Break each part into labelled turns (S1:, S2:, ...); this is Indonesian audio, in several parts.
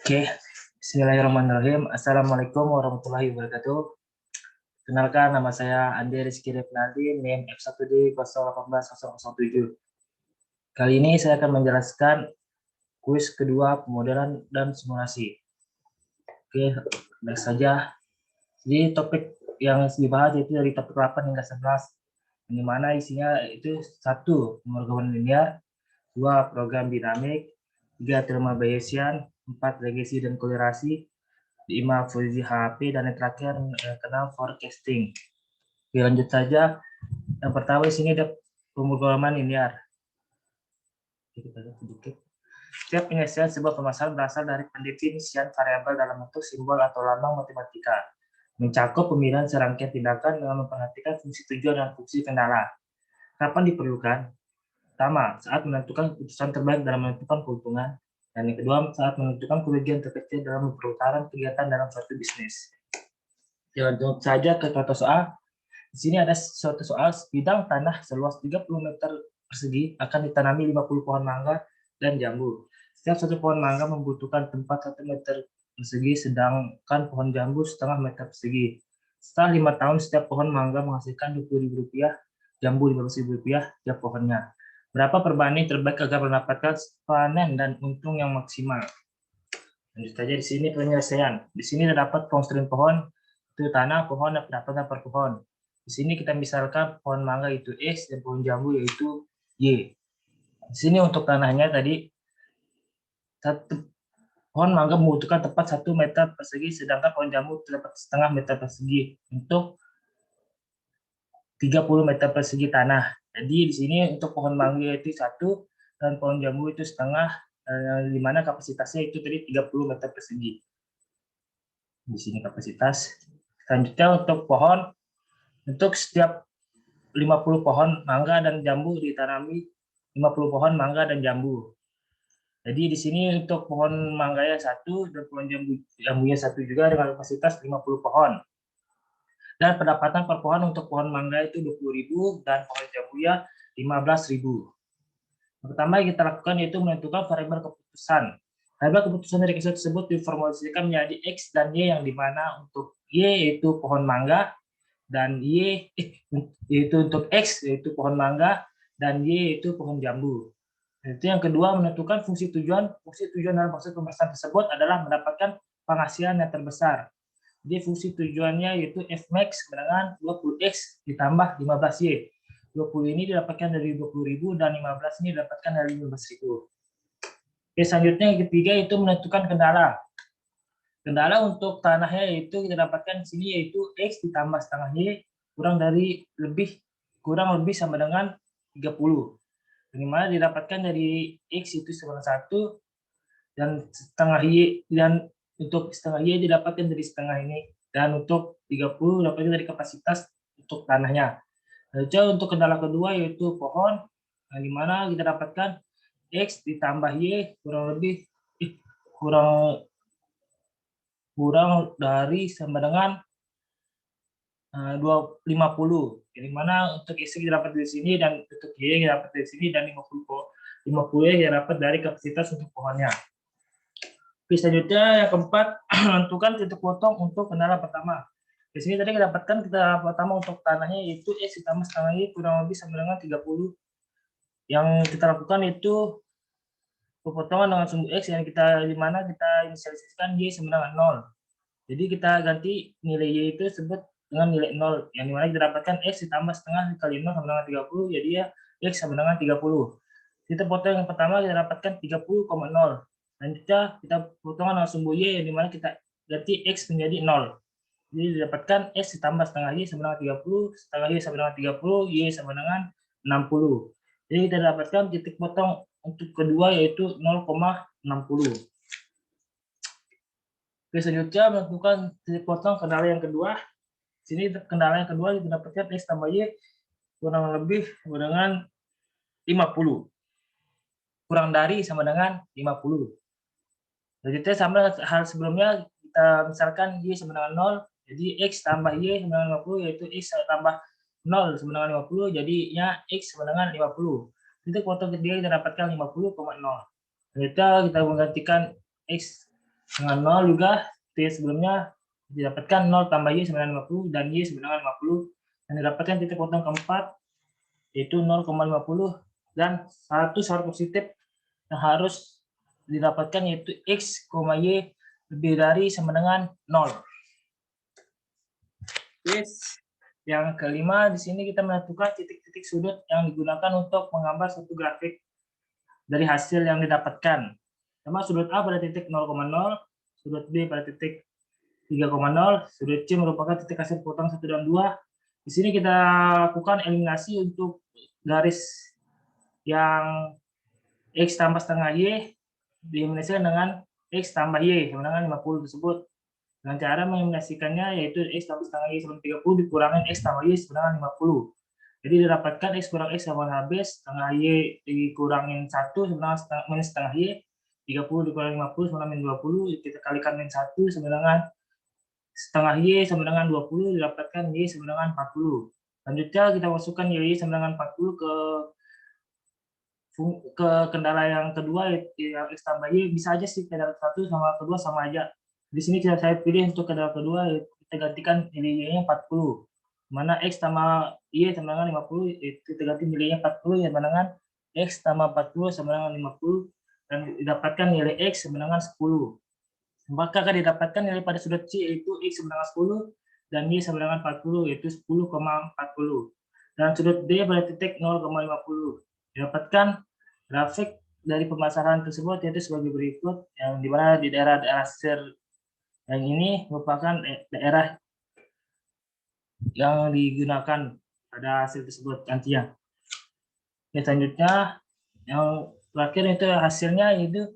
S1: Oke, Bismillahirrahmanirrahim. Assalamualaikum warahmatullahi wabarakatuh. Kenalkan, nama saya Andi Rizky Repnadi, NIM F1D 081007. Kali ini saya akan menjelaskan kuis kedua pemodelan dan simulasi. Oke, langsung saja. Jadi topik yang dibahas itu dari topik 8 hingga 11, di mana isinya itu 1. Pemrograman linear, 2. Program dinamik, 3. Teorema Bayesian, 4. Regresi dan kolerasi, 5. Fuzzy HP, dan yang terakhir kenal forecasting. Oke, lanjut saja. Yang pertama di sini ada pemrograman linear. Kita lihat sedikit. Setiap penyelesaian sebuah permasalahan berasal dari pendefinisian variabel dalam bentuk simbol atau lambang matematika, mencakup pemilihan serangkaian tindakan dengan memperhatikan fungsi tujuan dan fungsi kendala. Kapan diperlukan? Pertama, saat menentukan keputusan terbaik dalam menentukan keuntungan, dan yang kedua, saat menentukan kerugian terkecil dalam perputaran kegiatan dalam suatu bisnis. Lanjut saja ke contoh soal. Di sini ada suatu soal, bidang tanah seluas 30 meter persegi akan ditanami 50 pohon mangga dan jambu. Setiap satu pohon mangga membutuhkan tempat 1 meter persegi, sedangkan pohon jambu setengah meter persegi. Setelah 5 tahun, setiap pohon mangga menghasilkan Rp20.000, jambu Rp15.000 tiap pohonnya. Berapa perbanding terbaik agar mendapatkan panen dan untung yang maksimal? Lanjut saja di sini penyelesaian. Di sini terdapat constraint pohon, itu tanah, pohon, dan pendapatan per pohon. Di sini kita misalkan pohon mangga itu X dan pohon jambu yaitu Y. Di sini untuk tanahnya tadi, pohon mangga membutuhkan tepat 1 meter persegi, sedangkan pohon jambu terdapat setengah meter persegi untuk 30 meter persegi tanah. Jadi di sini untuk pohon mangga itu 1 dan pohon jambu itu setengah, di mana kapasitasnya itu tadi 30 meter persegi. Di sini kapasitas. Selanjutnya untuk pohon, untuk setiap 50 pohon mangga dan jambu ditanami 50 pohon mangga dan jambu. Jadi di sini untuk pohon mangganya 1 dan pohon jambunya 1 juga dengan kapasitas 50 pohon. Dan pendapatan per pohon untuk pohon mangga itu 20.000 dan pohon jambunya 15.000. Pertama yang kita lakukan yaitu menentukan variabel keputusan. Variabel keputusan dari kisah tersebut diformulasikan menjadi X dan Y, yang dimana untuk Y yaitu pohon mangga, dan Y yaitu untuk X yaitu pohon mangga, dan Y yaitu pohon jambu. Itu yang kedua, menentukan fungsi tujuan. Fungsi tujuan dalam proses pemeriksaan tersebut adalah mendapatkan penghasilan yang terbesar. Jadi fungsi tujuannya yaitu Fmax dengan 20X ditambah 15Y. 20 ini didapatkan dari 20.000 dan 15 ini didapatkan dari 15.000. Oke, selanjutnya yang ketiga itu menentukan kendala. Kendala untuk tanahnya yaitu kita dapatkan di sini yaitu X ditambah setengah Y kurang lebih sama dengan 30. Di mana didapatkan dari X itu sama 1 dan setengah Y, dan untuk setengah Y didapatkan dari setengah ini, dan untuk 30 didapatkan dari kapasitas untuk tanahnya. Lalu untuk kendala kedua yaitu pohon, di mana kita dapatkan X ditambah Y kurang dari sama dengan 50. Jadi mana untuk X kita dapat dari sini dan untuk Y kita dapat dari sini, dan 50 kita dapat dari kapasitas untuk pohonnya. Oke, selanjutnya yang keempat, menentukan titik potong untuk kendala pertama. Di sini tadi kita dapatkan kendala pertama untuk tanahnya yaitu X ditambah setengah Y kurang lebih sama dengan 30. Yang kita lakukan itu pemotongan dengan sumbu X yang di mana kita inisialisasikan Y sama dengan 0. Jadi kita ganti nilai Y itu sebut dengan nilai 0, yang dimana kita dapatkan X ditambah setengah kali 0 sama dengan 30, jadi ya X sama dengan 30. Kita potong yang pertama kita dapatkan 30,0. Selanjutnya kita potongan dengan sumbu Y, yang dimana kita ganti X menjadi 0. Jadi didapatkan X ditambah setengah Y sama dengan 30, setengah Y sama dengan 30, Y sama dengan 60. Jadi kita dapatkan titik potong untuk kedua yaitu 0,60. Oke, selanjutnya menentukan titik potong kendala yang kedua. Sini kendala yang kedua didapatkan X tambah Y kurang lebih sama dengan 50. Kurang dari sama dengan 50. Selanjutnya sama hal sebelumnya, kita misalkan Y sama dengan 0, jadi X tambah Y sama dengan 50, yaitu X tambah 0 sama dengan 50, jadinya X sama dengan 50. Titik potong ketiga kita dapatkan 50,0. Selanjutnya kita menggantikan X Dengan 0 juga T sebelumnya didapatkan 0 tambah Y sama dengan 50 dan Y sama dengan 50. Dan didapatkan titik potong keempat yaitu 0,50 dan satu syarat positif yang harus didapatkan yaitu X, Y lebih dari sama dengan 0. Yes. Yang kelima, di sini kita menentukan titik-titik sudut yang digunakan untuk menggambar satu grafik dari hasil yang didapatkan. Pertama, sudut A pada titik 0,0, sudut B pada titik 3,0, sudut C merupakan titik hasil potong 1 dan 2. Di sini kita lakukan eliminasi untuk garis yang X tambah setengah Y dieliminasikan dengan X tambah Y sama dengan 50 tersebut. Dengan cara mengeliminasikannya yaitu X tambah setengah Y sama 30 dikurangi X tambah Y sama dengan 50. Jadi didapatkan X kurang X sama dengan HB, setengah Y dikurangin 1 sama dengan minus setengah Y, 30 dikurangi 50 sama dengan min 20, kita kalikan min 1 sama dengan setengah Y sama dengan 20, didapatkan Y sama dengan 40. Selanjutnya kita masukkan Y sama dengan 40 ke kendala yang kedua, yang X tambah Y, bisa aja sih kendala satu sama kedua sama aja. Di sini saya pilih untuk kendala kedua, kita gantikan nilainya 40. Mana X tambah Y sama dengan 50, kita ganti nilainya 40, yang mana dengan X tambah 40 sama dengan 50, dan didapatkan nilai X sama dengan 10. Maka akan didapatkan nilai pada sudut C yaitu X sama dengan 10, dan Y sama dengan 40, yaitu 10,40. Dan sudut D pada titik 0,50. Didapatkan grafik dari pemasaran tersebut yaitu sebagai berikut, yang dimana di daerah-daerah sir yang ini merupakan daerah yang digunakan pada hasil tersebut nantinya. Selanjutnya yang terakhir itu hasilnya, yaitu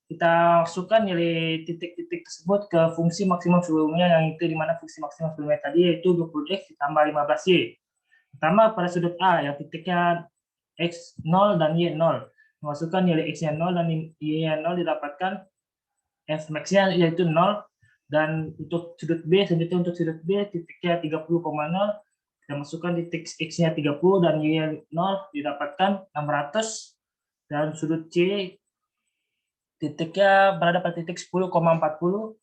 S1: kita masukkan nilai titik-titik tersebut ke fungsi maksimum sebelumnya, yang itu dimana fungsi maksimum sebelumnya tadi yaitu 20x ditambah 15y. Pertama pada sudut A yang titiknya X 0 dan Y 0. Masukkan nilai X-nya 0 dan Y-nya 0, didapatkan F max-nya yaitu 0. Dan untuk sudut B, selanjutnya untuk sudut B titiknya 30,0, kita masukkan titik X-nya 30 dan Y-nya 0, didapatkan 600. Dan sudut C titiknya berada pada titik 10,40.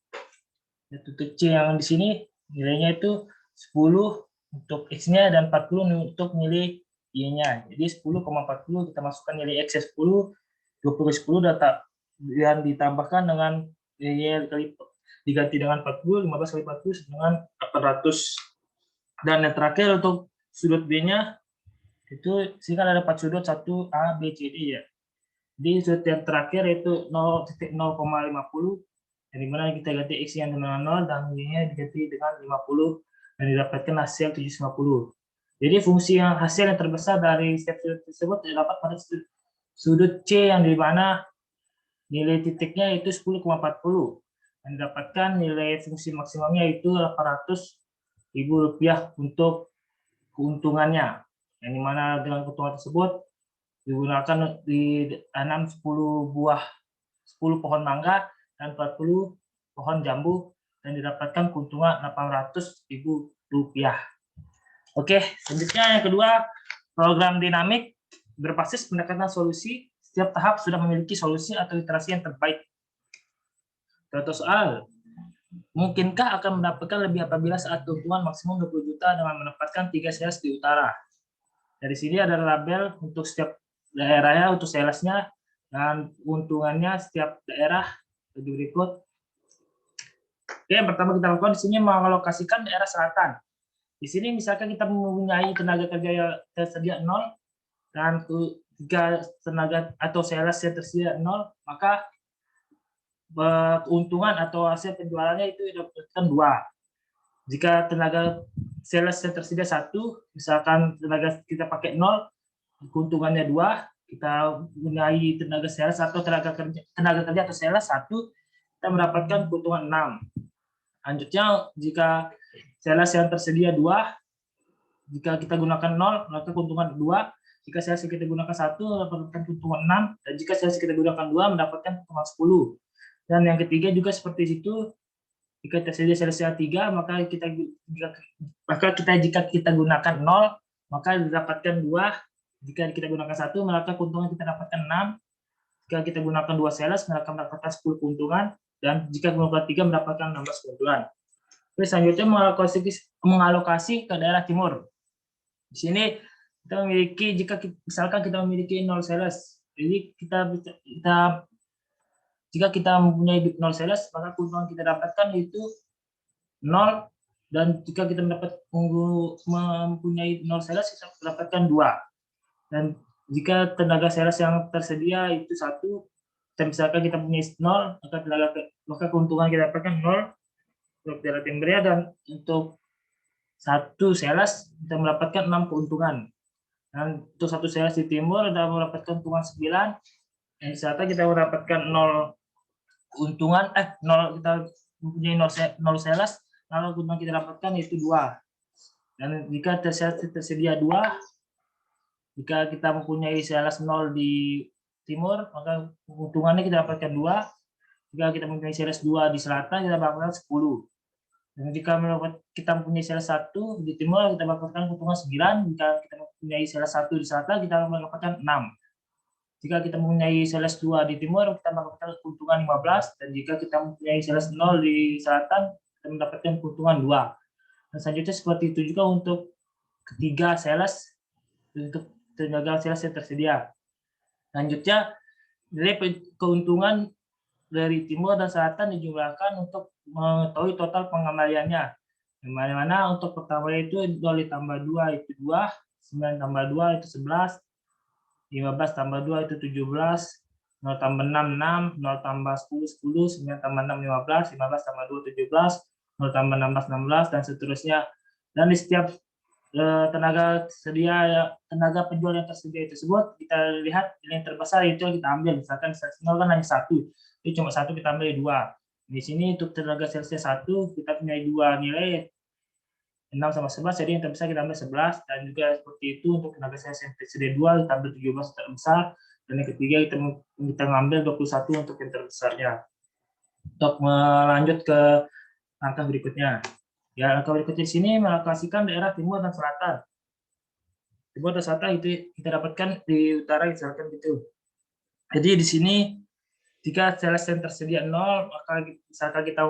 S1: Titik C yang di sini nilainya itu 10 untuk X-nya dan 40 untuk nilai Y-nya. Jadi 10,40 kita masukkan nilai X-nya 10, 20 10 data dan ditambahkan dengan Y kali diganti dengan 40, 15 kali 40 dengan 800. Dan yang terakhir untuk sudut B-nya itu sini kan ada 4 sudut, 1 A, B, C, D ya. Di sudut yang terakhir itu 0,50, yang dimana kita ganti X yang dengan 0 dan Y-nya diganti dengan 50 dan didapatkan hasil 750. Jadi fungsi yang hasil yang terbesar dari setiap sudut tersebut terdapat pada sudut C, yang dimana nilai titiknya itu 10,40 dan didapatkan nilai fungsi maksimumnya itu Rp800.000 untuk keuntungannya, yang dimana dengan keuntungan tersebut digunakan ditanam 10 pohon mangga dan 40 pohon jambu dan didapatkan keuntungan Rp800.000. Oke, selanjutnya yang kedua, program dinamik berbasis pendekatan solusi. Setiap tahap sudah memiliki solusi atau iterasi yang terbaik. Contoh soal, mungkinkah akan mendapatkan lebih apabila saat keuntungan maksimum 20 juta dengan menempatkan 3 sales di utara? Dari sini ada label untuk setiap daerahnya, untuk salesnya, dan keuntungannya setiap daerah sebagai berikut. Oke, yang pertama kita lakukan di sini mengalokasikan daerah selatan. Di sini misalkan kita mempunyai tenaga kerja yang tersedia 0 dan jika tenaga atau sales yang tersedia 0, maka keuntungan atau hasil penjualannya itu didapatkan 2. Jika tenaga sales yang tersedia 1, misalkan tenaga kita pakai 0, keuntungannya 2, kita mempunyai tenaga sales atau tenaga kerja atau sales 1, kita mendapatkan keuntungan 6. Selanjutnya, jika sales yang tersedia 2, jika kita gunakan 0, maka keuntungan 2. Jika sales kita gunakan 1, mendapatkan keuntungan 6. Dan jika sales kita gunakan 2, mendapatkan keuntungan 10. Dan yang ketiga juga seperti itu. Jika tersedia salesnya 3, maka jika kita gunakan 0, maka didapatkan 2. Jika kita gunakan 1, maka keuntungan kita dapatkan 6. Jika kita gunakan 2 sales, maka mendapatkan 10 keuntungan. dan jika mengumpulkan 3 mendapatkan 16 keuntungan. Oke, selanjutnya mengalokasi ke daerah timur. Di sini kita memiliki, misalkan kita memiliki 0 sales, jadi jika kita mempunyai 0 sales, maka keuntungan kita dapatkan itu 0, dan jika kita mempunyai 0 sales, kita mendapatkan 2. Dan jika tenaga sales yang tersedia itu 1, dan misalkan kita punya 0, maka keuntungan kita dapatkan 0 untuk daerah timurnya, dan untuk 1 sales kita mendapatkan 6 keuntungan. Dan untuk 1 sales di timur kita mendapatkan keuntungan 9, dan misalkan kita mendapatkan 0 keuntungan, 0 kita mempunyai 0 sales, lalu keuntungan kita dapatkan itu 2. Dan jika tersedia 2, jika kita mempunyai sales 0 di timur, maka keuntungannya kita dapatkan 2. Jika kita mempunyai sales 2 di selatan, kita dapatkan 10. Dan jika kita mempunyai sales 1 di timur, kita dapatkan keuntungan 9. Jika kita mempunyai sales 1 di selatan, kita mendapatkan 6. Jika kita mempunyai sales 2 di timur, kita mendapatkan keuntungan 15. Dan jika kita mempunyai sales 0 di selatan, kita mendapatkan keuntungan 2. Dan selanjutnya seperti itu juga untuk ketiga sales, untuk tenaga sales yang tersedia. Selanjutnya, dari keuntungan dari timur dan selatan dijumlahkan untuk mengetahui total pengembaliannya. Yang mana untuk pertama itu 0 ditambah 2 itu 2, 9 tambah 2 itu 11, 15 tambah 2 itu 17, 0 tambah 6, 6, 0 tambah 10, 10, 9 tambah 6, 15, 15 tambah 2, 17, 0 tambah 16, 16, dan seterusnya. Dan di setiap tenaga penjual yang tersedia tersebut, kita lihat yang terbesar itu yang kita ambil. Misalkan 0 kan hanya 1, itu cuma 1 kita ambil 2. Di sini untuk tenaga salesnya 1, kita punya 2 nilai, 6 sama 11, jadi yang terbesar kita ambil 11, dan juga seperti itu untuk tenaga sales yang tersedia 2, kita ambil 17 terbesar, dan yang ketiga kita ngambil 21 untuk yang terbesarnya. Untuk melanjut ke langkah berikutnya. Ya, langkah berikutnya di sini mengalokasikan daerah timur dan selatan. Timur dan selatan itu kita dapatkan di utara, misalkan gitu. Jadi di sini jika sales yang tersedia 0, maka misalkan kita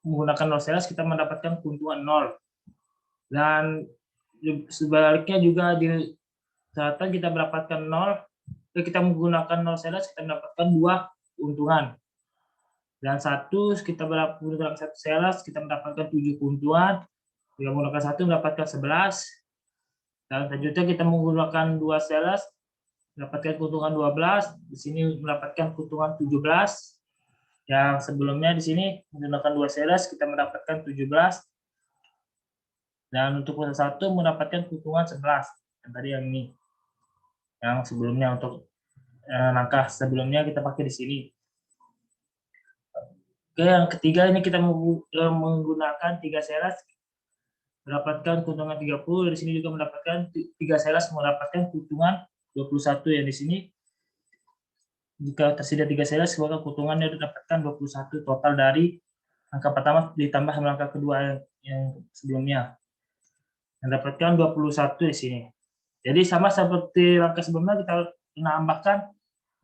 S1: menggunakan 0 sales, kita mendapatkan keuntungan 0. Dan sebaliknya juga di selatan kita mendapatkan 0, kita menggunakan 0 sales, kita mendapatkan 2 keuntungan. Dan 1 kita menggunakan 1 sales, kita mendapatkan 7 keuntungan. Jika menggunakan 1 mendapatkan 11. Dan selanjutnya kita menggunakan 2 sales, mendapatkan keuntungan 12. Di sini mendapatkan keuntungan 17. Yang sebelumnya di sini menggunakan 2 sales, kita mendapatkan 17. Dan untuk fase 1 mendapatkan keuntungan 11. Dan tadi yang ini. Yang sebelumnya untuk langkah sebelumnya kita pakai di sini. Oke, yang ketiga ini kita menggunakan 3 sales, mendapatkan keuntungan 30. Di sini juga mendapatkan 3 sales, mendapatkan keuntungan 21. Yang di sini jika tersedia 3 sales, maka keuntungannya didapatkan 21 total dari angka pertama ditambah angka kedua yang sebelumnya. Mendapatkan 21 di sini. Jadi sama seperti langkah sebelumnya, kita menambahkan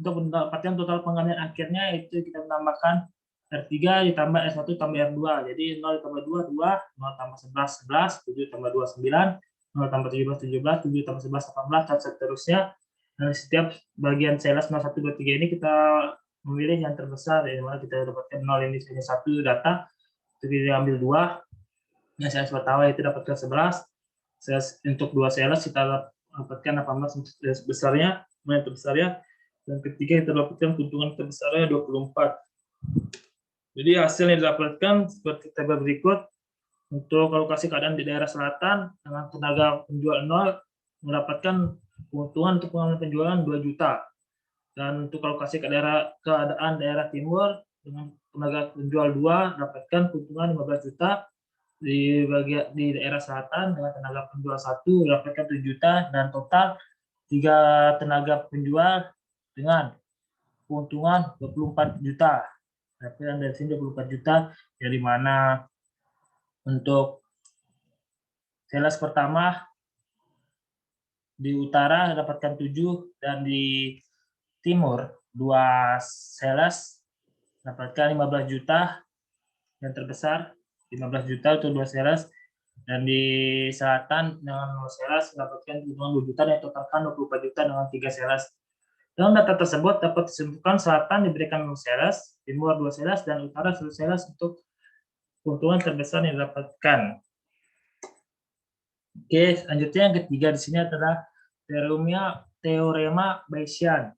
S1: untuk mendapatkan total pengembalian akhirnya, itu kita menambahkan R3 ditambah R1 tambah R2. Jadi 0 tambah 2, 2, 0 tambah 11, 11, 7 tambah 2, 9, 0 tambah 17, 17, 7 tambah 11, 18, dan seterusnya. Dan setiap bagian sales 0, 1, 2, 3 ini kita memilih yang terbesar, yang mana kita dapatkan 0 ini hanya 1 data, itu kita ambil 2. Yang sales pertama itu dapatkan 11. Untuk 2 sales kita dapatkan 18 untuk sales besarnya, yang terbesarnya. Dan ketiga kita dapatkan keuntungan terbesarnya 24. Jadi hasil yang didapatkan seperti tabel berikut. Untuk alokasi keadaan di daerah selatan dengan tenaga penjual 0 mendapatkan keuntungan untuk penjualan 2 juta. Dan untuk alokasi keadaan daerah timur dengan tenaga penjual 2 dapatkan keuntungan 15 juta. Di daerah selatan dengan tenaga penjual 1 dapatkan 7 juta, dan total 3 tenaga penjual dengan keuntungan 24 juta. Tapi dari sini 24 juta, dari mana untuk sales pertama di utara dapatkan 7, dan di timur 2 sales dapatkan 15 juta yang terbesar, 15 juta untuk 2 sales, dan di selatan dengan 0 sales mendapatkan keuntungan 2 juta dan totalkan 24 juta dengan 3 sales. Dalam data tersebut dapat disimpulkan selatan diberikan 0 sales, timur 2 sales, dan utara 1 sales untuk keuntungan terbesar yang didapatkan. Oke, selanjutnya yang ketiga di sini adalah teorema Bayesian.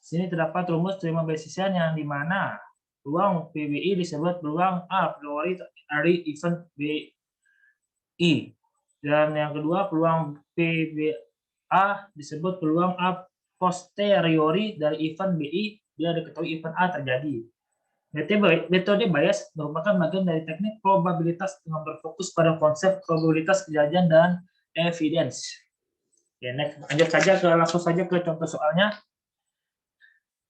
S1: Di sini terdapat rumus teorema Bayesian yang dimana peluang PBI disebut peluang A priori dari event BI, dan yang kedua peluang PBA disebut peluang A posteriori dari event BI bila diketahui event A terjadi. Metode Bayes merupakan bagian dari teknik probabilitas dengan berfokus pada konsep probabilitas kejadian dan evidence. Oke, next, langsung saja ke contoh soalnya.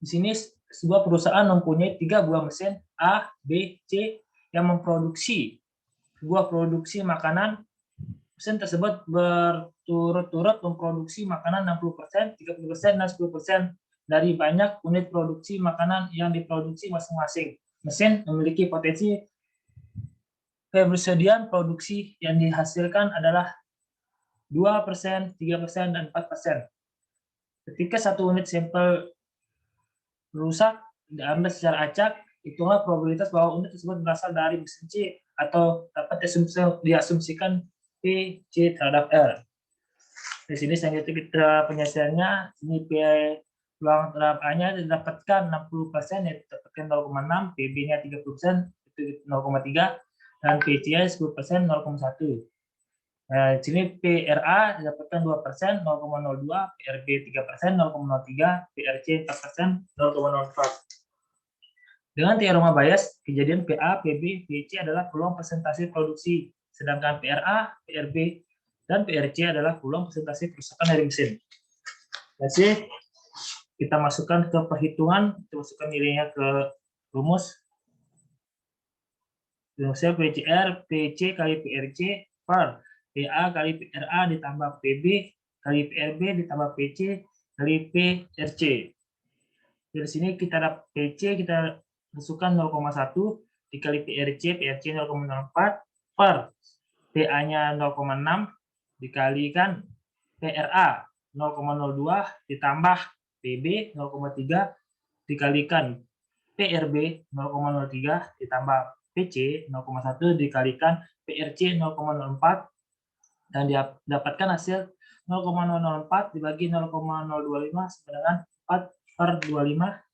S1: Di sini sebuah perusahaan mempunyai 3 buah mesin A, B, C yang memproduksi sebuah produksi makanan. Mesin tersebut berturut-turut memproduksi makanan 60%, 30%, dan 10% dari banyak unit produksi makanan yang diproduksi masing-masing. Mesin memiliki potensi kebersediaan produksi yang dihasilkan adalah 2%, 3%, dan 4%. Ketika satu unit sampel rusak diambil secara acak, itulah probabilitas bahwa unit tersebut berasal dari mesin C atau dapat diasumsikan P, C terhadap R. Di sini selanjutnya kita penyelesaiannya, ini P peluang terhadap A-nya didapatkan 60%, yaitu dapatkan 0,6, PB-nya 30%, itu 0,3, dan PC-nya 10%, 0,1. Nah, di sini PRA didapatkan 2%, 0,02, PRB 3%, 0,03, PRC 4%, 0,04. Dengan teorema Bayes, kejadian PA, PB, PC adalah peluang persentase produksi, sedangkan PRA, PRB, dan PRC adalah peluang persentase kerusakan dari mesin. Jadi, kita masukkan ke perhitungan, kita masukkan nilainya ke rumus. Rumusnya PCR, PC kali PRC per PA kali PRA ditambah PB kali PRB ditambah PC kali PRC. Dari sini kita dapat PC, kita masukkan 0,1 dikali PRC, PRC 0,04 per PA-nya 0,6 dikalikan PRA 0,02 ditambah PB 0,3 dikalikan PRB 0,03 ditambah PC 0,1 dikalikan PRC 0,04 dan didapatkan hasil 0,004 dibagi 0,025 sama dengan 4/25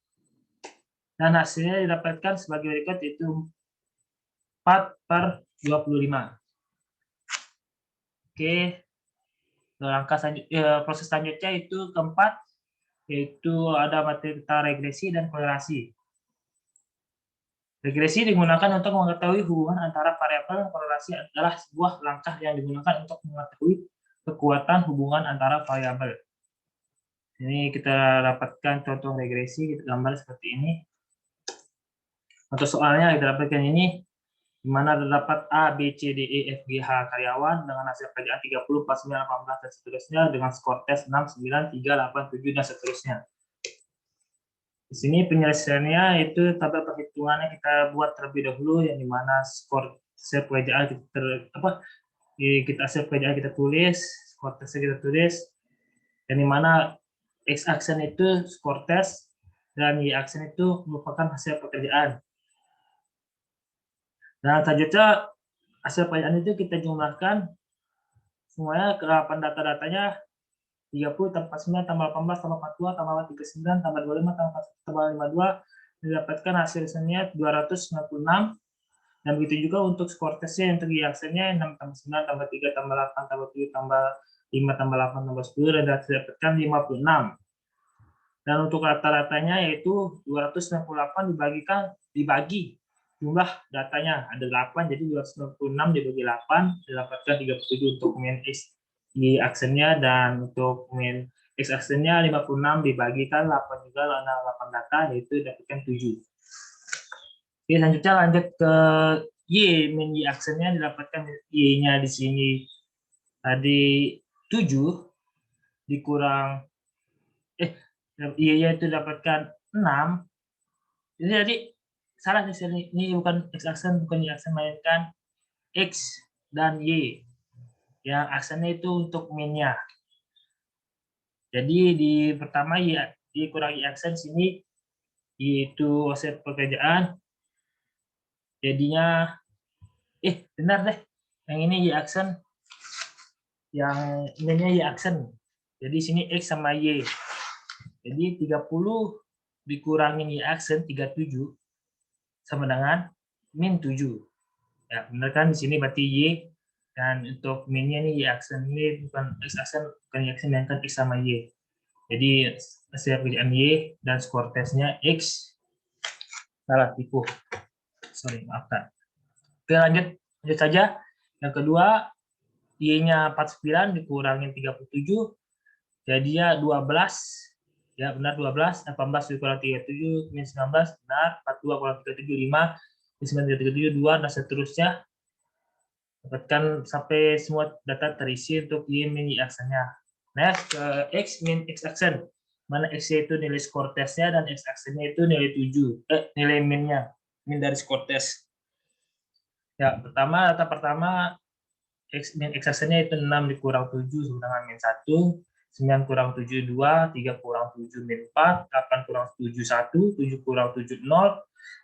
S1: dan hasilnya didapatkan sebagai berikut, yaitu 4/25. Oke, langkah proses selanjutnya itu keempat, yaitu ada matematika regresi dan korelasi. Regresi digunakan untuk mengetahui hubungan antara variabel, dan korelasi adalah sebuah langkah yang digunakan untuk mengetahui kekuatan hubungan antara variabel. Ini kita dapatkan contoh regresi, kita gambar seperti ini. Untuk soalnya kita dapatkan ini, di mana terdapat A, B, C, D, E, F, G, H karyawan dengan hasil kerjaan 30, 49, 18, dan seterusnya dengan skor tes 6, 9, 3, 8, 7, dan seterusnya. Di sini penyelesaiannya itu tabel perhitungannya kita buat terlebih dahulu, yang dimana skor hasil pekerjaan kita tulis, skor tesnya kita tulis, yang dimana X aksen itu skor tes dan Y aksen itu merupakan hasil pekerjaan. Nah, selanjutnya hasil pekerjaan itu kita jumlahkan semuanya ke 8 data-datanya, 30 tambah 9 tambah 18 tambah 42 tambah 39 tambah 25 tambah 52, mendapatkan hasilnya 296. Dan begitu juga untuk skor tesnya, untuk Y aksennya 6 tambah 9 tambah 3 tambah 8 tambah 7 tambah 5 tambah 8 tambah 10, dan dapatkan 56. Dan untuk rata-ratanya yaitu 298 dibagi jumlah datanya ada 8, jadi 296 dibagi 8 didapatkan 37 untuk main X di aksennya, dan untuk main X aksennya 56 dibagikan 8 juga, ada 8 data yaitu dapatkan 7. Oke, selanjutnya lanjut ke Y, main Y aksennya didapatkan Y-nya di sini tadi 7 dikurang Y-nya itu dapatkan 6. Jadi salah di sini, ini bukan X aksen, bukan Y aksen, melainkan X dan Y. Yang aksennya itu untuk min-nya. Jadi di pertama Y dikurang Y aksen sini, yaitu offset pekerjaan. Jadinya, benar deh. Yang ini Y aksen, yang min-nya Y aksen. Jadi sini X sama Y. Jadi 30 dikurangin Y aksen 37 sama dengan min 7. Ya, benar kan di sini berarti Y, dan untuk min-nya nih Y aksen, ini bukan X aksen, bukan Y aksen, melainkan X sama Y. Jadi hasil pekerjaan Y dan skor tesnya X. Salah tipu. Sorry, maafkan. Oke, lanjut saja. Yang kedua, Y-nya 49 dikurangin 37, jadinya 12. Ya, benar 12. 18 dikurang 37, min 19, benar. 42 kurang 37, 5. Min 9, 37, 2, dan seterusnya. Dapatkan sampai semua data terisi untuk Y min Y aksennya. Next, ke X min X aksen. Mana X itu nilai skor tesnya, dan X aksennya itu nilai 7. Nilai minnya. Min dari skor tes. Ya, data pertama X min X aksennya itu 6 dikurang 7 sama dengan min 1, 9 kurang 7 2, 3 kurang 7 min 4, 8 kurang 7 1, 7 kurang 7 0,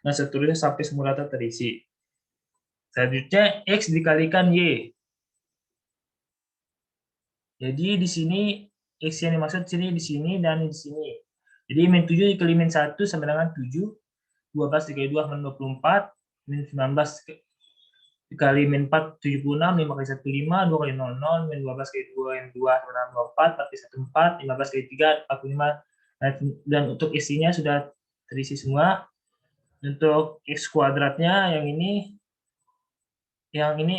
S1: dan seterusnya sampai semua data terisi. Selanjutnya X dikalikan Y. Jadi di sini X yang dimaksud sini di sini dan di sini. Jadi min 7 dikali min 1 sama dengan 7, 12 dikali 2 sama 24, min 19 dikali min 4, 76, 5 kali 1, 5, 2 kali 0, 0, min 12 kali 2, min 2, sama dengan 24, 4 kali 1, 4, 15 kali 3, 45, dan untuk isinya sudah terisi semua. Untuk X kuadratnya yang ini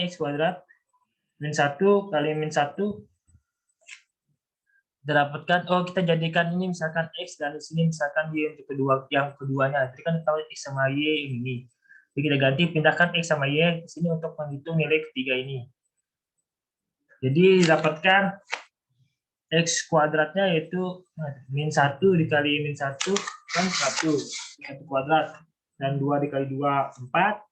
S1: X kuadrat, min 1 kali min 1, kita dapatkan, kita jadikan ini misalkan X, dan di sini misalkan Y untuk yang keduanya. Jadi kan kita X sama Y ini. Jadi kita ganti, pindahkan X sama Y ke sini untuk menghitung nilai ketiga ini. Jadi dapatkan X kuadratnya yaitu min 1 dikali min 1 kan 1 kuadrat, dan 2 dikali 2 4,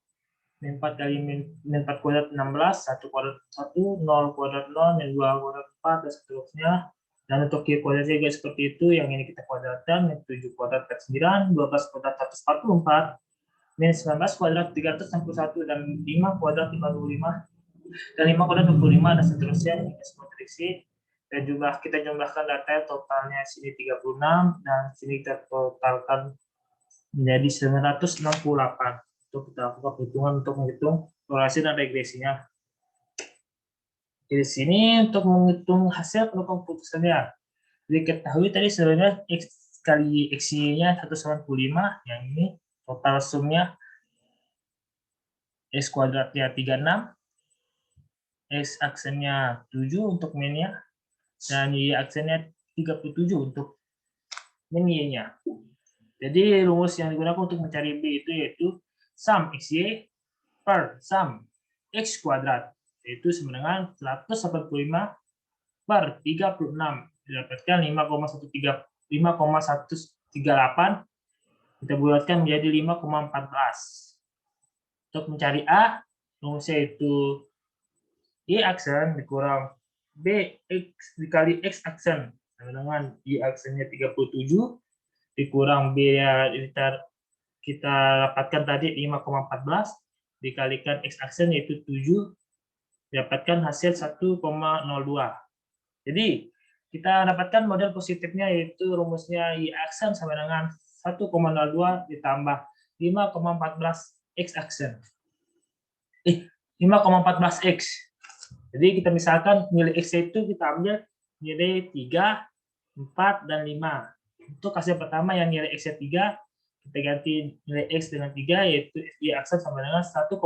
S1: min 4 kali min 4 kuadrat 16, 1 kuadrat 1, 0 kuadrat 0, min 2 kuadrat 4, dan seterusnya. Dan untuk Y kuadratnya juga seperti itu, yang ini kita kuadratkan, min 7 kuadrat 9, 12 kuadrat 144, min 19 kuadrat 361, dan 5 kuadrat 55, dan 5 kuadrat 25, dan seterusnya. Ini semua terisi. Dan juga kita jumlahkan data totalnya sini 36, dan sini kita totalkan menjadi 968. Untuk kita lakukan perhitungan untuk menghitung korelasi dan regresinya. Di sini untuk menghitung hasil penumpang putusannya. Jadi ketahui tadi sebenarnya X kali X-nya 195, yang ini total sumnya X kuadratnya 36, X aksennya 7 untuk min-nya, dan Y aksennya 37 untuk min Y-nya. Jadi rumus yang digunakan untuk mencari B itu yaitu sum XY per sum X kuadrat, yaitu sama dengan 185 per 36, didapatkan 5,138, kita bulatkan menjadi 5,14. Untuk mencari A, rumusnya itu Y aksen dikurang B X dikali X aksen sama dengan Y aksennya 37 dikurang B ya kita dapatkan tadi 5,14 dikalikan X aksen yaitu 7, dapatkan hasil 1,02. Jadi kita dapatkan model positifnya yaitu rumusnya Y aksen sama dengan 1,02 ditambah 5,14 X aksen. 5,14 X. Jadi kita misalkan nilai X itu kita ambil nilai 3, 4, dan 5. Untuk hasil pertama yang nilai X-nya 3, kita ganti nilai X dengan 3, yaitu Y aksen sama dengan 1,02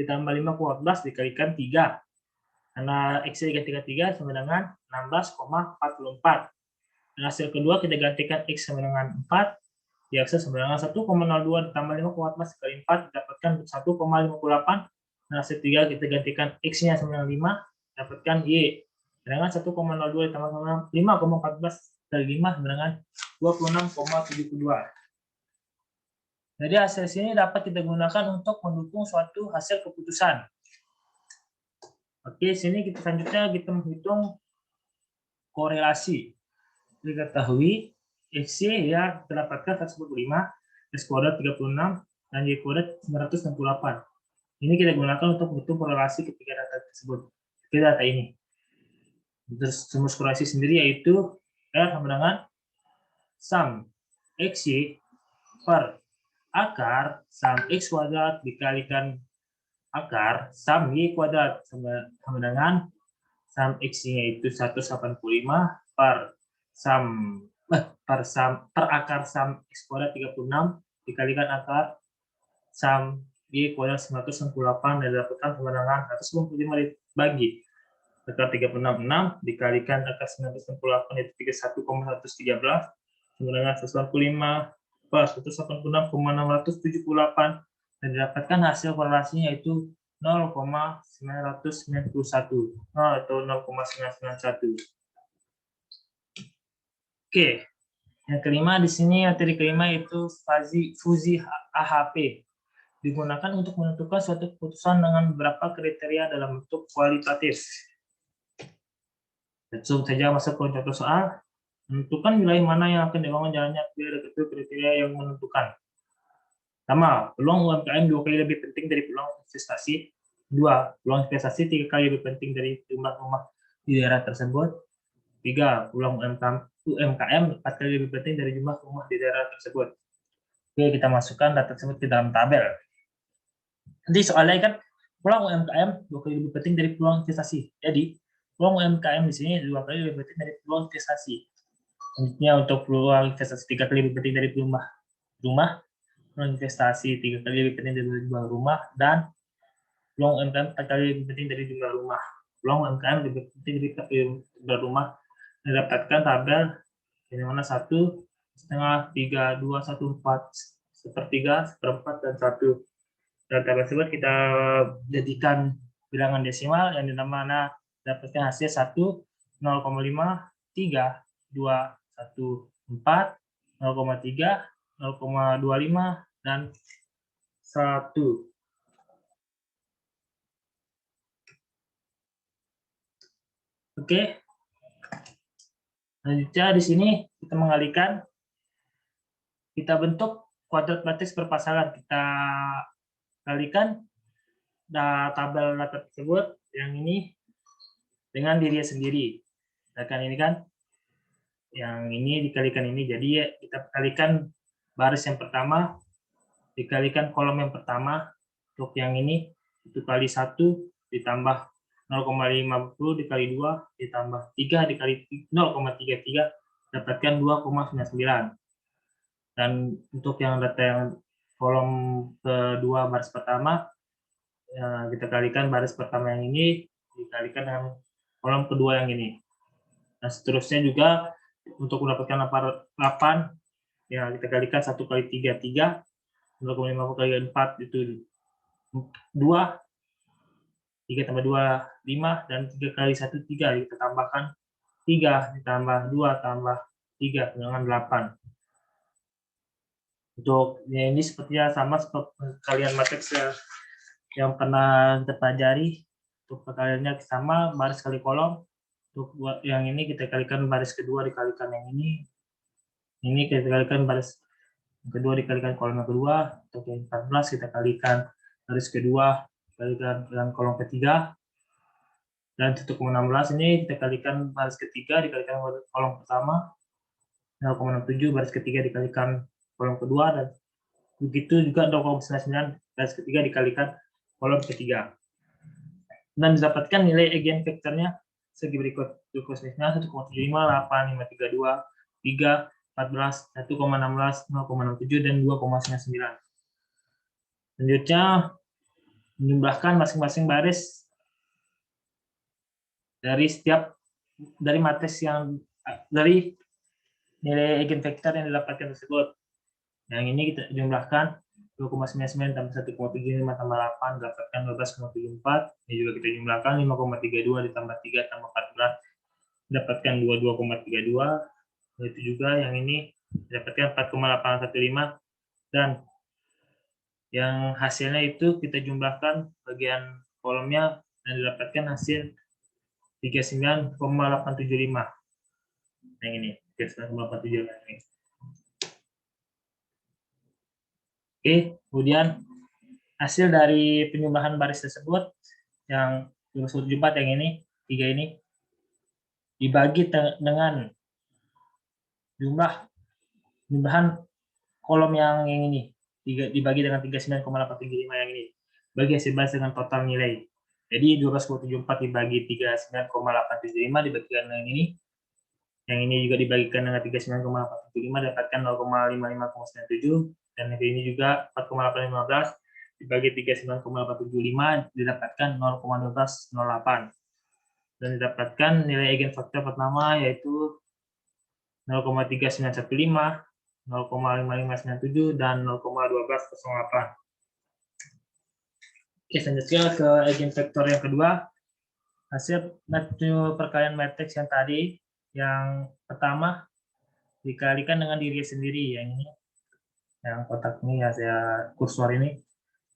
S1: ditambah 5,14 dikalikan 3. Karena X-nya digantikan 3 sama dengan 16,44. Dan hasil kedua kita gantikan X sama dengan 4, Y aksen sama dengan 1,02 ditambah 5,14 dikali 4, didapatkan 1,58. Dan hasil 3 kita gantikan X-nya sama dengan 5, dapatkan Y. Dengan 1,02 ditambah 5,14 kali 5 sama dengan 26,72. Jadi hasil sini dapat kita gunakan untuk mendukung suatu hasil keputusan. Oke, sini kita selanjutnya kita menghitung korelasi. Diketahui XY ya kita dapatkan 145, X kuadrat 36, dan Y kuadrat 968. Ini kita gunakan untuk menghitung korelasi ketiga data tersebut, ketiga data ini. Terus rumus korelasi sendiri yaitu R sama dengan sum XY per akar sum X kuadrat dikalikan akar sum Y kuadrat sama dengan sum X-nya itu 185 per akar sum X kuadrat 36 dikalikan akar sum Y kuadrat 968 dan didapatkan kemenangan 195 dibagi akar 36 6 dikalikan akar 968 itu 31,113 sama dengan 185 per 186,678 dan didapatkan hasil korelasinya yaitu 0,991 atau 0,991. Oke, yang kelima di sini materi kelima itu fusi AHP digunakan untuk menentukan suatu keputusan dengan beberapa kriteria dalam bentuk kualitatif. Langsung saja masuk ke contoh soal. Menentukan wilayah mana yang akan dibangun jalannya kriteria yang menentukan. Pertama, peluang UMKM 2 kali lebih penting dari peluang investasi. 2, peluang investasi 3 kali lebih penting dari jumlah rumah di daerah tersebut. 3, peluang UMKM 4 kali lebih penting dari jumlah rumah di daerah tersebut. Oke, kita masukkan data tersebut ke dalam tabel. Nanti soalnya kan peluang UMKM 2 kali lebih penting dari peluang investasi. Jadi, peluang UMKM di sini 2 kali lebih penting dari peluang investasi. Selanjutnya untuk peluang investasi 3 kali lebih penting dari rumah. Peluang investasi 3 kali lebih penting dari jumlah rumah, dan peluang UMKM 4 kali lebih penting dari jumlah rumah. Peluang UMKM lebih penting dari jumlah rumah mendapatkan tabel yang mana 1, setengah, 3, 2, 1, 4, sepertiga, seperempat, dan 1. Dan tabel tersebut kita jadikan bilangan desimal yang dimana dapatkan hasil 1, 0,5, 3, 2, 1, 4, 0,3, 0,25, dan 1. Oke. Selanjutnya di sini kita mengalihkan, kita bentuk kuadrat matris berpasangan. Kita kalikan tabel data tersebut yang ini dengan dirinya sendiri. Misalkan ini kan, yang ini dikalikan ini, jadi ya kita kalikan baris yang pertama dikalikan kolom yang pertama. Untuk yang ini itu kali 1 ditambah 0,50 dikali 2 ditambah 3 dikali 0,33 dapatkan 2,99. Dan untuk yang data yang kolom kedua baris pertama kita kalikan baris pertama yang ini dikalikan dengan kolom kedua yang ini. Nah, seterusnya juga untuk mendapatkan 8 ya kita kalikan 1 kali 3 3, 0,50 kali 4 itu 2, 3 tambah 2 5, dan 3 kali 1 3, kita tambahkan 3 ditambah 2 tambah 3 dengan 8. Untuk ya ini sepertinya sama seperti kalian matriks yang pernah kita pelajari. Untuk perkaliannya sama, baris kali kolom. Untuk yang ini kita kalikan baris kedua dikalikan yang ini kita kalikan baris kedua dikalikan kolom yang kedua. Untuk yang 14 kita kalikan baris kedua dikalikan dengan kolom ketiga. Dan untuk 16 ini kita kalikan baris ketiga dikalikan kolom pertama, 0,67 baris ketiga dikalikan kolom kedua, dan begitu juga 0,99 baris ketiga dikalikan kolom ketiga. Dan didapatkan nilai eigenvektornya segi berikut. 1,75, 8, 5, 32, 3, 14, 1,16, 0,67, dan 2,99. Selanjutnya menjumlahkan masing-masing baris dari matriks yang dari nilai eigenvektor yang didapatkan tersebut. Yang ini kita jumlahkan 2,99 tambah 1,75 tambah 8 dapatkan 12,74. Ini juga kita jumlahkan 5,32 ditambah 3 tambah 14 dapatkan 22,32. Itu juga yang ini dapatkan 4,815, dan yang hasilnya itu kita jumlahkan bagian kolomnya dan didapatkan hasil 39,875 yang ini 39,875 ini. Oke, kemudian hasil dari penjumlahan baris tersebut yang 274 yang ini 3 ini dibagi dengan jumlahan kolom yang ini dibagi dengan 39,875 yang ini bagi hasil baris dengan total nilai. Jadi 12,74 dibagi 39,875 dibagikan dengan ini. Yang ini juga dibagikan dengan 39,875 dapatkan 0,5597 dan yang ini juga 4,815 dibagi 39,875 didapatkan 0,1208 dan didapatkan nilai eigenfaktor pertama yaitu 0,3915, 0,5597 dan 0,1208. Oke, selanjutnya ke eigenvektor yang kedua. Hasil perkalian matriks yang tadi, yang pertama dikalikan dengan diri sendiri, yang ini, yang kotak ini ya, saya kursor ini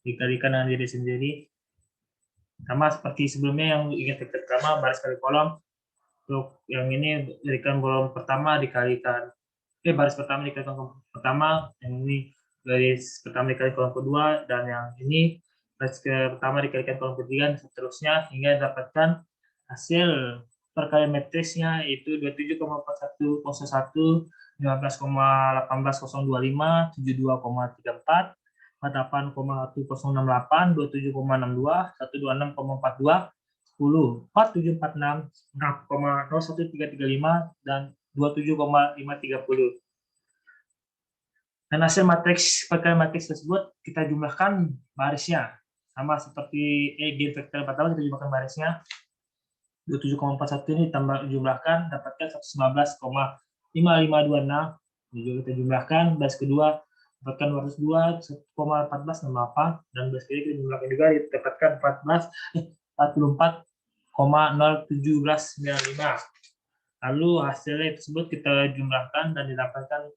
S1: dikalikan dengan diri sendiri. Sama seperti sebelumnya yang eigenvektor pertama baris kali kolom. Untuk yang ini berikan kolom pertama dikalikan baris pertama dikalikan kolom pertama, yang ini baris pertama dikalikan kolom kedua, dan yang ini baris pertama dikalikan kolom ketiga, dan seterusnya hingga dapatkan hasil perkalian matriksnya itu 27,4101, 15,18025, 72,34, 48,1068, 27,62, 126,42, 10, 4746, 0,01335, dan 27,530. Dan hasil matriks perkalian matriks tersebut kita jumlahkan barisnya. Sama seperti eigenvektor pertama kita jumlahkan barisnya. 27,41 ini tambah jumlahkan dapatkan 119,5526. Ini juga kita jumlahkan. Baris kedua dapatkan 202, 1,1468, dan baris ketiga kita jumlahkan juga dapatkan 44,01795. Lalu hasilnya tersebut kita jumlahkan dan didapatkan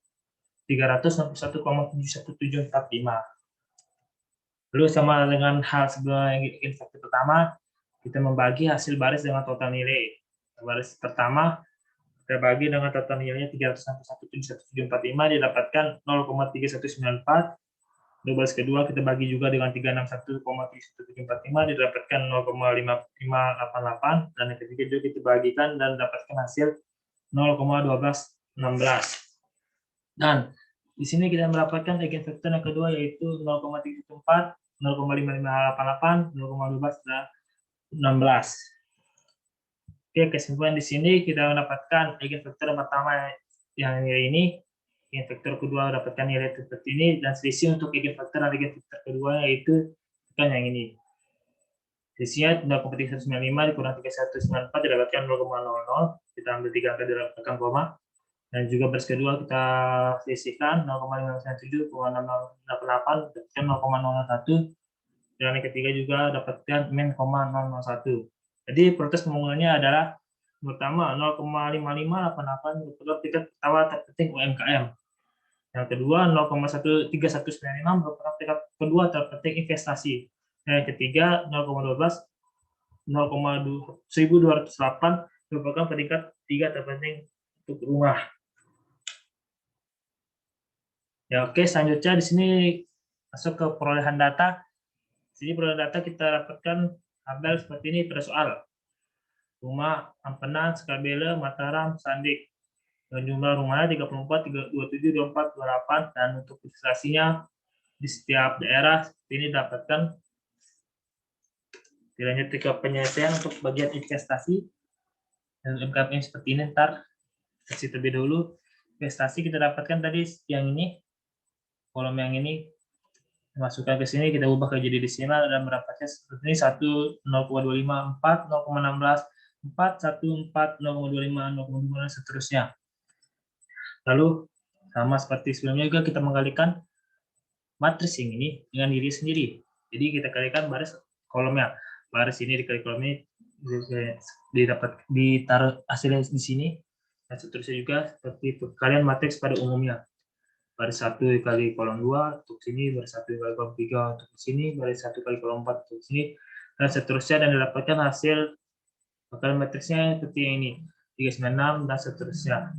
S1: 361,71745. Lalu sama dengan hal sebelum eigenvektor pertama, kita membagi hasil baris dengan total nilai. Baris pertama kita bagi dengan total nilainya 361,71745 didapatkan 0,3194. Lalu baris kedua kita bagi juga dengan 361,71745 didapatkan 0,5588, dan yang ketiga juga kita bagikan dan dapatkan hasil 0,1216. Dan di sini kita mendapatkan eigenvektor yang kedua yaitu 0,314, 0,5588, 0,12 dan 16. Oke, kesimpulan di sini kita mendapatkan eigenvektor yang pertama yang nilai ini, eigenvektor kedua mendapatkan nilai seperti ini, dan selisih untuk eigenvektor dan eigenvektor kedua yaitu kan yang ini. Selisihnya 0,395 dikurang 3194 didapatkan 0,00. Kita ambil 3 angka di belakang koma. Dan juga baris kedua kita selisihkan 0,597, 0,088 dapatkan 0,001. Dan yang ketiga juga dapatkan min 0,001. Jadi proses pembangunannya adalah pertama 0,5588 merupakan tingkat pertama terpenting UMKM. Yang kedua 0,3195 merupakan tingkat kedua terpenting investasi. Dan yang ketiga 0,12 0,1208 merupakan peringkat 3 terpenting untuk rumah. Ya, oke, selanjutnya di sini masuk ke perolehan data. Di sini perolehan data kita dapatkan tabel seperti ini pada soal. Rumah Ampenan, Skabele, Mataram, Sandik. Dan jumlah rumahnya 34, 27, 24, 28, dan untuk investasinya di setiap daerah seperti ini dapatkan. Kiranya tiga penyelesaian untuk bagian investasi dan UMKM seperti ini. Ntar kasih terlebih dahulu. Investasi kita dapatkan tadi yang ini, kolom yang ini masukkan ke sini, kita ubah ke jadi desimal dan mendapatkan seperti ini 1, 0,254, 0,16, 4, 1, 4, 0,25, 0,2, dan seterusnya. Lalu sama seperti sebelumnya juga kita mengkalikan matriks yang ini dengan diri sendiri. Jadi kita kalikan baris kolomnya. Baris ini dikali kolom ini ditaruh hasilnya di sini. Dan seterusnya juga seperti itu. Kalian matriks pada umumnya. baris 1 kali kolom 2 untuk sini, baris 1 kali kolom 3 untuk sini, baris 1 kali kolom 4 untuk sini, dan seterusnya, dan didapatkan hasil bakalan matriksnya seperti ini, 396 dan seterusnya.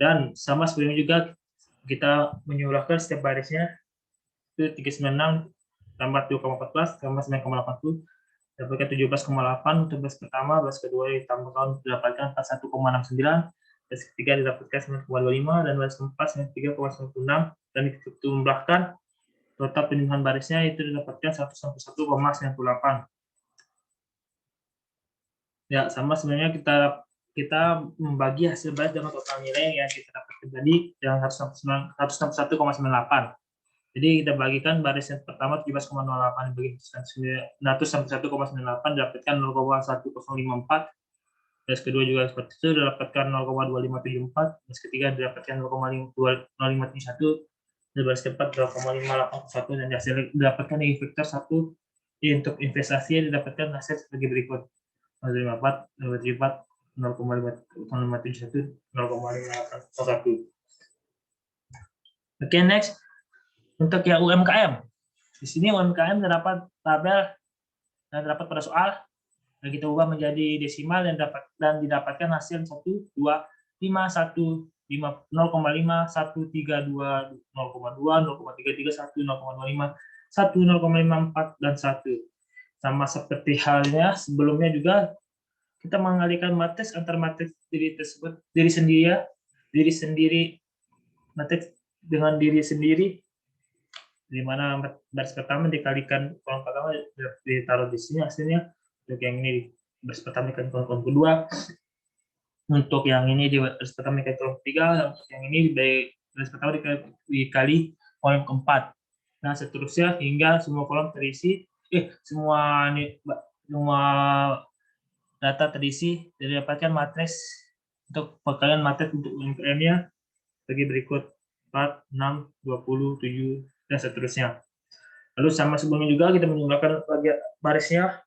S1: Dan sama sebelumnya juga kita menyurahkan setiap barisnya itu 396 tambah 2,14 tambah 9,80 dapatkan 17,8 untuk baris pertama, baris kedua ditambahkan didapatkan 41,69, baris ketiga didapatkan 9,25 dan baris keempat 93,96 dan ditambahkan total penimbunan barisnya itu didapatkan 161,98. Ya, sama sebenarnya kita membagi hasil baris dengan total nilai yang kita dapatkan tadi yang 161,98. Jadi kita bagikan baris yang pertama 17,08 dibagi 161,98 didapatkan 0,1054. Baris kedua juga seperti itu didapatkan 0,2574. Baris ketiga didapatkan 0,0571. Dan baris keempat 0,581 dan hasil didapatkan di vektor 1. Untuk investasi didapatkan hasil sebagai berikut. 0,54, 0,54, 0,571, 0,581. Oke, next. Untuk yang UMKM, di sini UMKM terdapat tabel dan terdapat pada soal yang kita ubah menjadi desimal dan didapatkan hasil 1, 2, 5, 1, 5, 0,5, 1, 3, 2, 0,2, 0,331, 0,25, 1, 0,54 dan 1. Sama seperti halnya sebelumnya juga kita mengalihkan matriks antar matriks diri tersebut, diri sendiri, matriks dengan diri sendiri, di mana baris pertama dikalikan kolom pertama ditaruh di sini hasilnya, untuk yang ini baris pertama dikalikan kolom kedua, untuk yang ini di baris pertama dikali kolom ketiga, dan untuk yang ini di baris pertama dikali kolom keempat. Nah, seterusnya hingga semua kolom terisi, semua data terisi, didapatkan matriks untuk perkalian matriks untuk UMKM-nya bagi berikut 4, 6, 20, 7, dan seterusnya. Lalu sama sebelumnya juga kita menjumlahkan barisnya,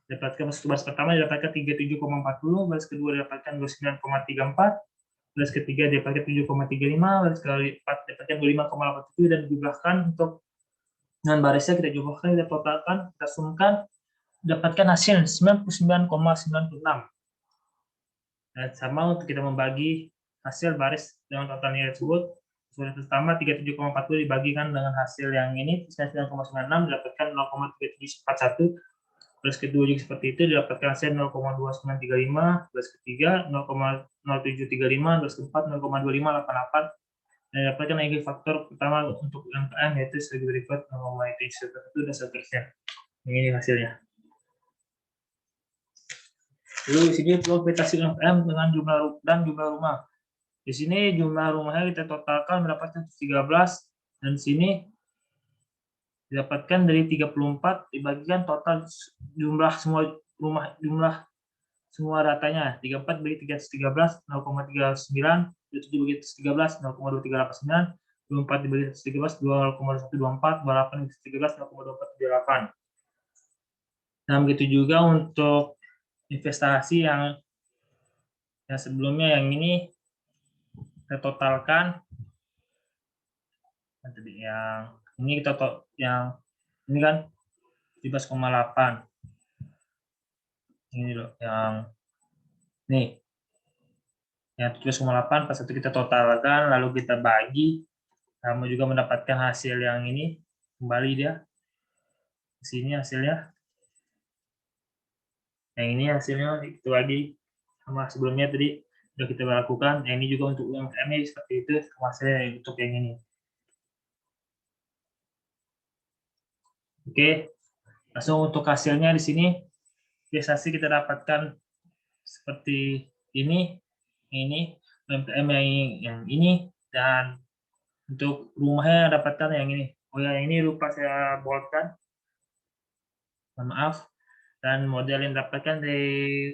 S1: dapatkan baris pertama didapatkan 37,40, baris kedua didapatkan 29,34, baris ketiga didapatkan 7,35, baris keempat didapatkan 25,87 dan dijumlahkan untuk dengan barisnya kita jumlahkan, kita totalkan, kita sumkan, dapatkan hasil 99,96. Dan sama untuk kita membagi hasil baris dengan total nilai tersebut. Baris pertama 37,40 dibagikan dengan hasil yang ini 99,96 didapatkan 0,3741. Baris kedua juga seperti itu didapatkan hasil 0,2935. Baris ketiga 0,0735. Baris keempat 0,2588. Dan didapatkan lagi faktor pertama untuk UMKM yaitu sebagai berikut 0,741 dan seterusnya. Ini hasilnya. Lalu di sini kualifikasi UMKM dengan jumlah rumah. Di sini jumlah rumahnya kita totalkan mendapatkan 13 dan di sini didapatkan dari 34 dibagikan total jumlah semua rumah, jumlah semua datanya 34 bagi 313 0,39, 27 bagi 13 0,2389, 24 dibagi 13 2,124, 28 bagi 13 0,2478. Nah, begitu juga untuk investasi yang sebelumnya yang ini kita totalkan, yang ini kita yang ini kan 17,8, ini loh yang nih yang 17,8 pas itu kita totalkan lalu kita bagi, kamu juga mendapatkan hasil yang ini kembali dia di sini hasilnya, yang ini hasilnya itu lagi sama sebelumnya tadi sudah kita lakukan. Yang ini juga untuk UMKM seperti itu hasilnya untuk yang ini. Oke, langsung untuk hasilnya di sini investasi kita dapatkan seperti ini UMKM yang ini, dan untuk rumahnya dapatkan yang ini. Oh ya, yang ini lupa saya boldkan, maaf. Dan model yang dapatkan dari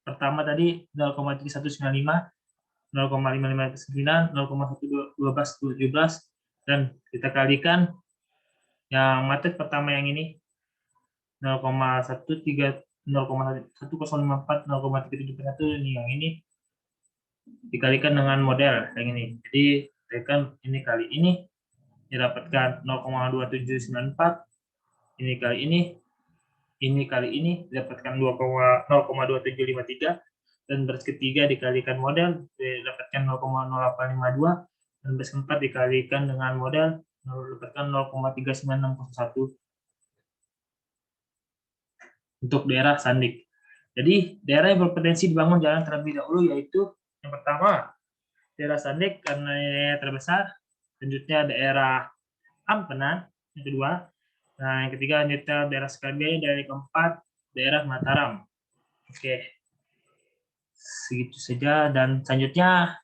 S1: pertama tadi 0,3195, 0,559, 0,1217, dan kita kalikan yang matrik pertama yang ini 0,1054, 0,3741 ini yang ini dikalikan dengan model yang ini. Jadi Tekan ini kali ini didapatkan 0,2794, ini kali ini didapatkan 0,2753, dan baris ketiga dikalikan model didapatkan 0,0852, dan baris keempat dikalikan dengan model didapatkan 0,39601 untuk daerah Sandik. Jadi daerah yang berpotensi dibangun jalan terlebih dahulu yaitu yang pertama daerah Sandik karena terbesar, selanjutnya daerah Ampenan, yang kedua, nah yang ketiga lanjutnya daerah Sekabia, dari keempat daerah Mataram. Oke, segitu saja, dan selanjutnya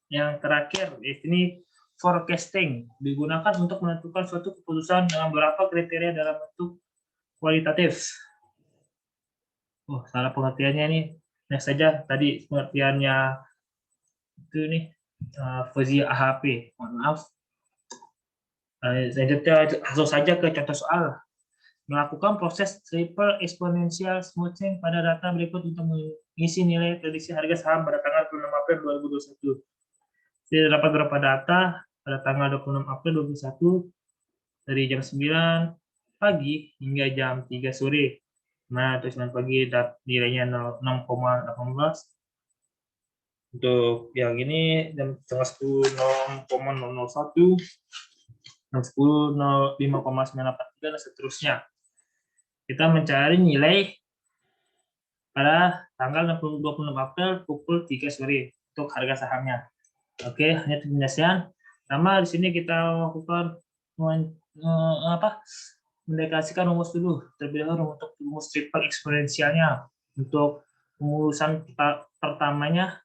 S1: yang terakhir di sini forecasting digunakan untuk menentukan suatu keputusan dengan beberapa kriteria dalam bentuk kualitatif. Salah pengertiannya nih. Next saja tadi pengertiannya itu nih Fuzzy AHP. Mohon maaf. Selanjutnya langsung saja ke contoh soal. Melakukan proses triple exponential smoothing pada data berikut untuk mengisi nilai prediksi harga saham pada tanggal 26 April 2021. Jadi dapat beberapa data pada tanggal 26 April 2021 dari jam 9 pagi hingga jam 3 sore. Nah, untuk 9 pagi nilainya 6,18. Untuk yang ini jam setengah 10 0,001, jam 10 5,983 dan seterusnya. Kita mencari nilai pada tanggal 26 April pukul 3 sore untuk harga sahamnya. Oke, hanya penjelasan. Pertama di sini kita lakukan mendeklarasikan rumus dulu. Terlebih dahulu untuk rumus triple eksponensialnya. Untuk rumusan pertamanya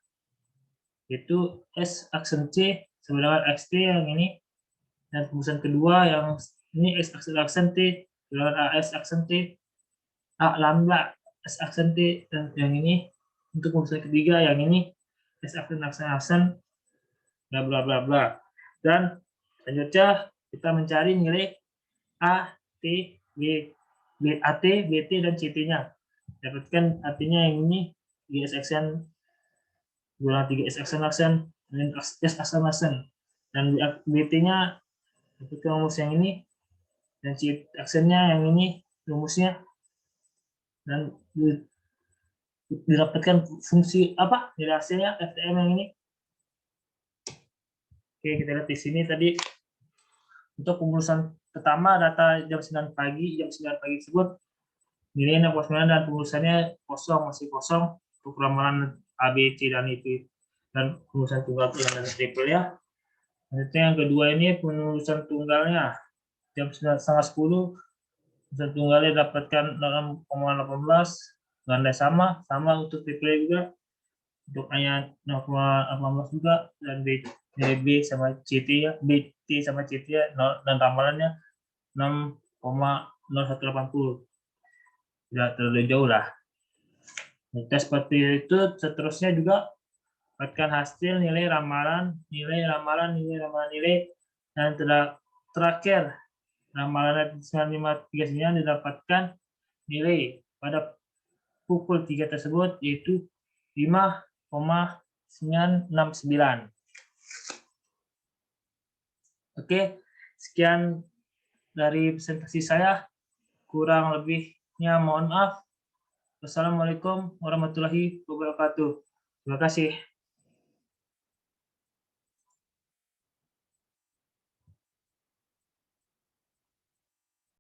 S1: yaitu S aksen C sama dengan XT yang ini, dan rumusan kedua yang ini S aksen T dengan AS aksen T, A lambda S aksen T, dan yang ini untuk rumusan ketiga yang ini S aksen bla bla bla bla. Dan selanjutnya kita mencari nilai A, T, B, AT, BT, dan CT-nya. Dapatkan artinya yang ini GS aksen, 3S aksen, dan S aksen. Dan BT-nya dapatkan rumus yang ini, dan C aksennya yang ini rumusnya, dan didapatkan fungsi apa nilai hasilnya FTM yang ini. Oke, kita lihat di sini tadi untuk pengulusan pertama data jam 9 pagi tersebut nilainya 0,9 dan pengulusannya masih kosong untuk ramalan A, B, C, dan itu, dan pengulusan tunggal dan triple ya. Selanjutnya yang kedua ini pengulusan tunggalnya jam 9.30 pengulusan tunggalnya dapatkan 6,18, ganda sama untuk triple juga, untuk hanya 0,18 juga, dan B sama CT ya, BT sama CT ya, dan ramalannya 6,0180. Tidak terlalu jauh lah. Jika seperti itu, seterusnya juga dapatkan hasil nilai ramalan, dan terakhir ramalan 9539 didapatkan nilai pada pukul 3 tersebut yaitu 5,969. Oke, sekian dari presentasi saya. Kurang lebihnya mohon maaf. Wassalamualaikum warahmatullahi wabarakatuh. Terima kasih.